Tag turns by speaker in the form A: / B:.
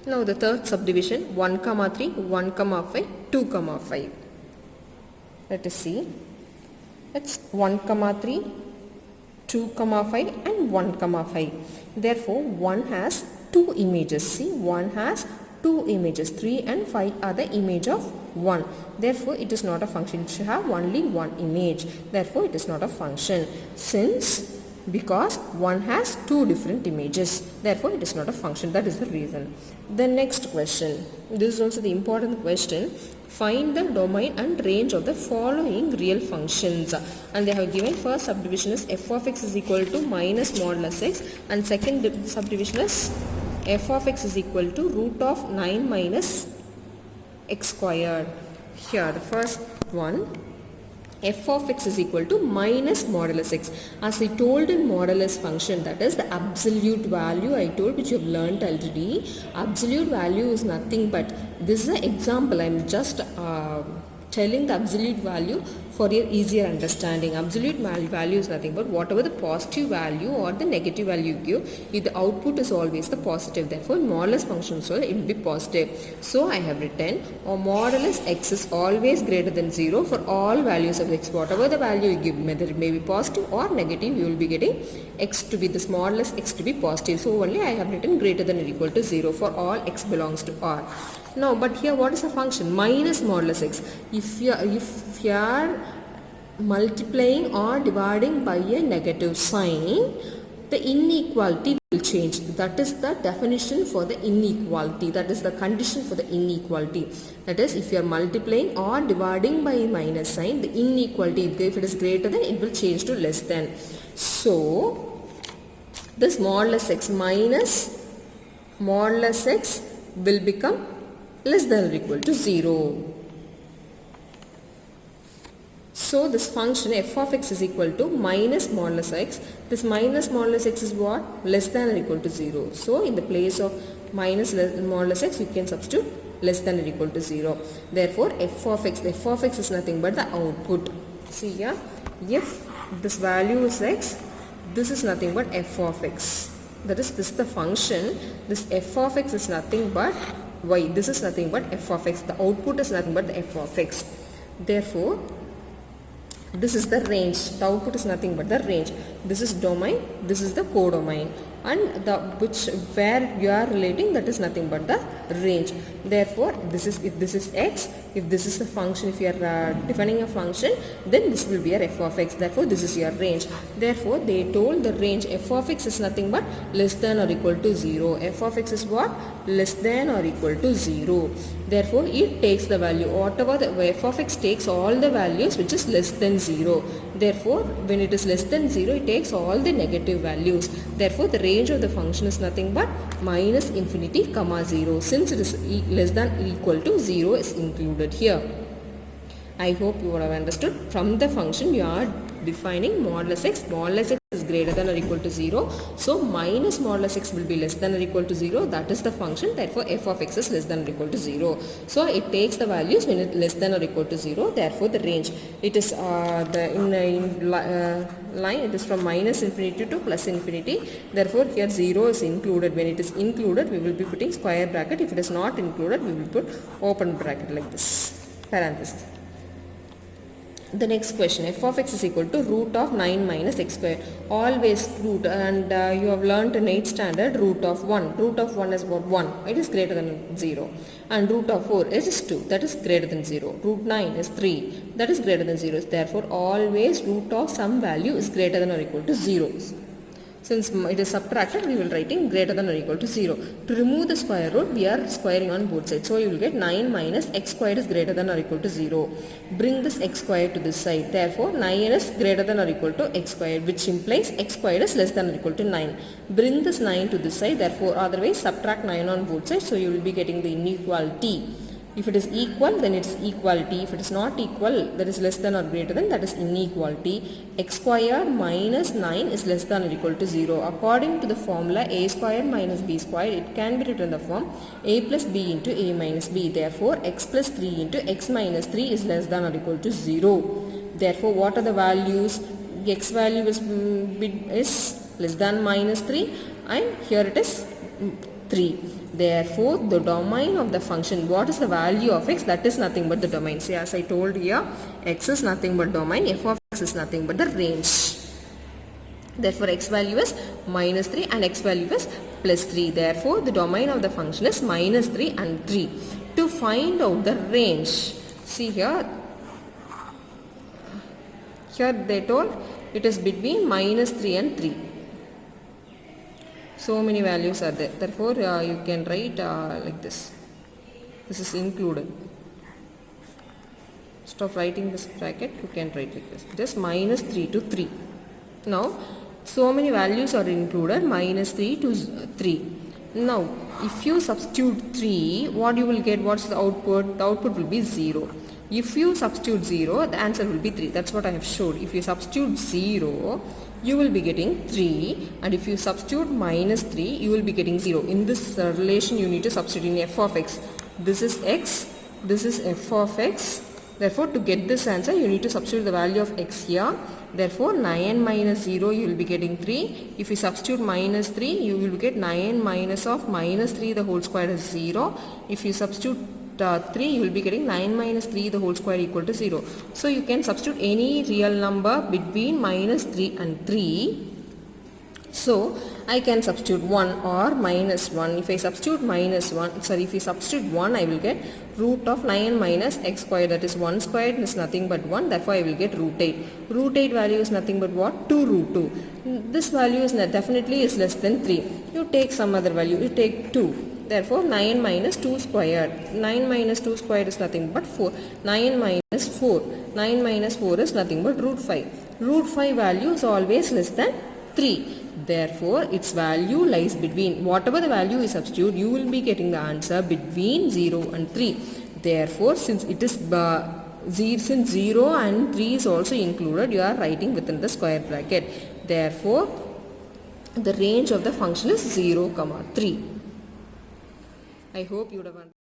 A: Now the third subdivision 1 comma 3, 1 comma 5, 2 comma 5. Let us see. It's 1 comma 3, 2 comma 5 and 1 comma 5. Therefore 1 has two images. See, 1 has two images. 3 and 5 are the image of 1. Therefore it is not a function. It should have only one image. Therefore it is not a function. Because 1 has two different images. Therefore it is not a function. That is the reason. The next question. This is also the important question. Find the domain and range of the following real functions. And they have given first subdivision is f of x is equal to minus modulus x, and second subdivision is f of x is equal to root of 9 minus x squared. Here the first one, f of x is equal to minus modulus x. As I told in modulus function, that is the absolute value I told, which you have learnt already. Absolute value is nothing but, this is an example, I am just telling the absolute value for your easier understanding. Absolute value is nothing but whatever the positive value or the negative value you give, if the output is always the positive. Therefore in modulus function so it will be positive. So I have written modulus x is always greater than 0 for all values of x. Whatever the value you give, whether it may be positive or negative, you will be getting x to be this modulus x to be positive. So only I have written greater than or equal to 0 for all x belongs to R. Now, but here what is the function? Minus modulus x. If you are multiplying or dividing by a negative sign, the inequality will change. That is the definition for the inequality. That is the condition for the inequality. That is, if you are multiplying or dividing by a minus sign, the inequality, if it is greater than, it will change to less than. So, this modulus x minus modulus x will become less than or equal to 0. So this function f of x is equal to minus modulus x. This minus modulus x is what? Less than or equal to 0. So in the place of minus modulus x, you can substitute less than or equal to 0. Therefore f of x is nothing but the output. See here, if this value is x, this is nothing but f of x. That is, this is the function. This f of x is nothing but y. This is nothing but f of x. The output is nothing but the f of x. Therefore, this is the range. The output is nothing but the range. This is domain. This is the codomain. And the where you are relating, that is nothing but the range. Therefore, this is, if this is x, if this is the function, if you are defining a function, then this will be your f of x. Therefore, this is your range. Therefore, they told the range f of x is nothing but less than or equal to 0. F of x is what? Less than or equal to 0. Therefore, it takes the value, whatever the f of x takes all the values which is less than 0. Therefore, when it is less than 0, it takes all the negative values. Therefore, the range of the function is nothing but minus infinity comma 0. Since it is less than or equal to 0 is included here. I hope you would have understood. From the function you are defining modulus x. Modulus x is greater than or equal to 0. So minus modulus x will be less than or equal to 0. That is the function. Therefore f of x is less than or equal to 0. So it takes the values when it is less than or equal to 0. Therefore the range, it is line, it is from minus infinity to plus infinity. Therefore here 0 is included. When it is included, we will be putting square bracket. If it is not included, we will put open bracket like this, parenthesis. The next question, f of x is equal to root of 9 minus x square. Always root, and you have learnt in 8th standard root of 1. Root of 1 is what? 1. It is greater than 0. And root of 4 is 2. That is greater than 0. Root 9 is 3. That is greater than 0. Therefore, always root of some value is greater than or equal to 0. Since it is subtracted, we will writing greater than or equal to 0. To remove the square root, we are squaring on both sides. So you will get 9 minus x squared is greater than or equal to 0. Bring this x squared to this side. Therefore, 9 is greater than or equal to x squared, which implies x squared is less than or equal to 9. Bring this 9 to this side. Therefore, otherwise subtract 9 on both sides. So you will be getting the inequality. If it is equal, then it is equality. If it is not equal, that is less than or greater than, that is inequality. X squared minus 9 is less than or equal to 0. According to the formula a squared minus b squared, it can be written in the form a plus b into a minus b. Therefore, x plus 3 into x minus 3 is less than or equal to 0. Therefore, what are the values? X value is less than minus 3, and here it is 3. Therefore, the domain of the function, what is the value of x? That is nothing but the domain. See, as I told here, x is nothing but domain, f of x is nothing but the range. Therefore, x value is minus 3 and x value is plus 3. Therefore, the domain of the function is minus 3 and 3. To find out the range, see here they told it is between minus 3 and 3. So many values are there. Therefore, you can write like this. This is included. Instead of writing this bracket, you can write like this. It is minus 3 to 3. Now, so many values are included, minus 3 to 3. Now, if you substitute 3, what you will get? What's the output? The output will be 0. If you substitute 0, the answer will be 3. That's what I have showed. If you substitute 0, you will be getting 3. And if you substitute minus 3, you will be getting 0. In this relation, you need to substitute in f of x. This is x. This is f of x. Therefore, to get this answer, you need to substitute the value of x here. Therefore, 9 minus 0, you will be getting 3. If you substitute minus 3, you will get 9 minus of minus 3, the whole square is 0. If you substitute 3, you will be getting 9 minus 3, the whole square equal to 0. So, you can substitute any real number between minus 3 and 3. So, I can substitute 1 or minus 1. If I substitute if you substitute 1, I will get root of 9 minus x squared, that is 1 squared is nothing but 1, therefore I will get root 8. Root 8 value is nothing but what? 2 root 2. This value is definitely is less than 3. You take some other value, you take 2. Therefore 9 minus 2 squared. 9 minus 2 squared is nothing but 4. 9 minus 4. 9 minus 4 is nothing but root 5. Root 5 value is always less than 3. Therefore, its value lies between, whatever the value you substitute, you will be getting the answer between 0 and 3. Therefore, since it is since 0 and 3 is also included, you are writing within the square bracket. Therefore, the range of the function is 0, 3. I hope you would have understood.